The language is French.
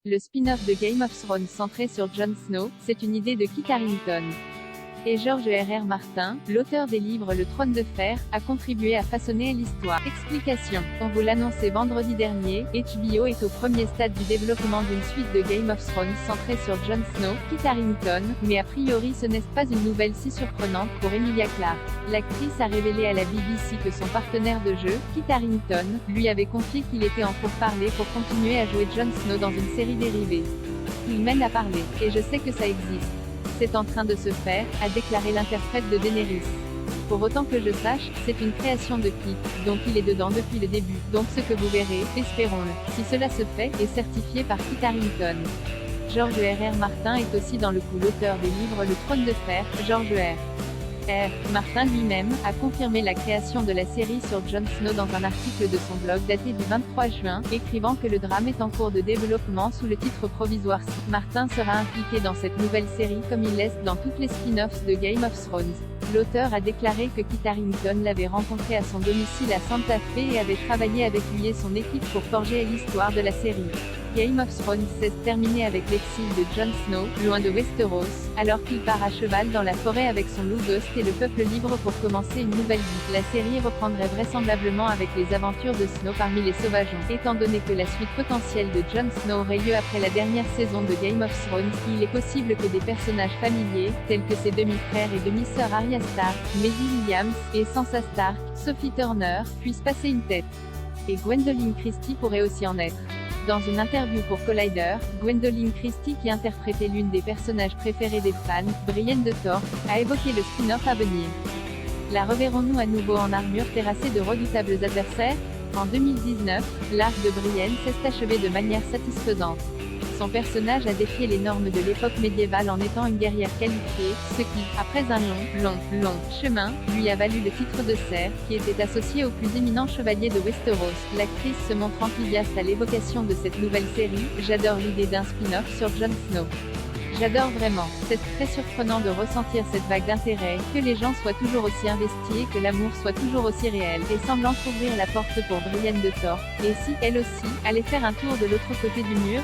Le spin-off de Game of Thrones centré sur Jon Snow, c'est une idée de Kit Harington. Et George R.R. Martin, l'auteur des livres Le Trône de Fer, a contribué à façonner l'histoire. Explication. On vous l'annonçait vendredi dernier, HBO est au premier stade du développement d'une suite de Game of Thrones centrée sur Jon Snow, Kit Harington, mais a priori ce n'est pas une nouvelle si surprenante pour Emilia Clarke. L'actrice a révélé à la BBC que son partenaire de jeu, Kit Harington, lui avait confié qu'il était en pourparlers pour continuer à jouer Jon Snow dans une série dérivée. Il mène à parler, et je sais que ça existe. C'est en train de se faire, a déclaré l'interprète de Daenerys. Pour autant que je sache, c'est une création de Kit, donc il est dedans depuis le début, donc ce que vous verrez, espérons-le, si cela se fait, est certifié par Kit Harington. George R.R. Martin est aussi dans le coup. L'auteur des livres Le Trône de Fer, George R.R. Martin lui-même, a confirmé la création de la série sur Jon Snow dans un article de son blog daté du 23 juin, écrivant que le drame est en cours de développement sous le titre provisoire. Martin sera impliqué dans cette nouvelle série comme il l'est dans toutes les spin-offs de Game of Thrones. L'auteur a déclaré que Kit Harington l'avait rencontré à son domicile à Santa Fe et avait travaillé avec lui et son équipe pour forger l'histoire de la série. Game of Thrones s'est terminé avec l'exil de Jon Snow, loin de Westeros, alors qu'il part à cheval dans la forêt avec son loup Ghost et le peuple libre pour commencer une nouvelle vie. La série reprendrait vraisemblablement avec les aventures de Snow parmi les sauvageons. Étant donné que la suite potentielle de Jon Snow aurait lieu après la dernière saison de Game of Thrones, il est possible que des personnages familiers, tels que ses demi-frères et demi-sœurs Arya Stark, Maisie Williams, et Sansa Stark, Sophie Turner, puissent passer une tête. Et Gwendoline Christie pourrait aussi en être. Dans une interview pour Collider, Gwendoline Christie, qui interprétait l'une des personnages préférés des fans, Brienne de Tarth, a évoqué le spin-off à venir. La reverrons-nous à nouveau en armure terrassée de redoutables adversaires? En 2019, l'arc de Brienne s'est achevé de manière satisfaisante. Son personnage a défié les normes de l'époque médiévale en étant une guerrière qualifiée, ce qui, après un long chemin, lui a valu le titre de Ser, qui était associé au plus éminent chevalier de Westeros. L'actrice se montre enthousiaste à l'évocation de cette nouvelle série. J'adore l'idée d'un spin-off sur Jon Snow. J'adore vraiment. C'est très surprenant de ressentir cette vague d'intérêt, que les gens soient toujours aussi investis et que l'amour soit toujours aussi réel, et semblant ouvrir la porte pour Brienne de Tarth. Et si, elle aussi, allait faire un tour de l'autre côté du mur?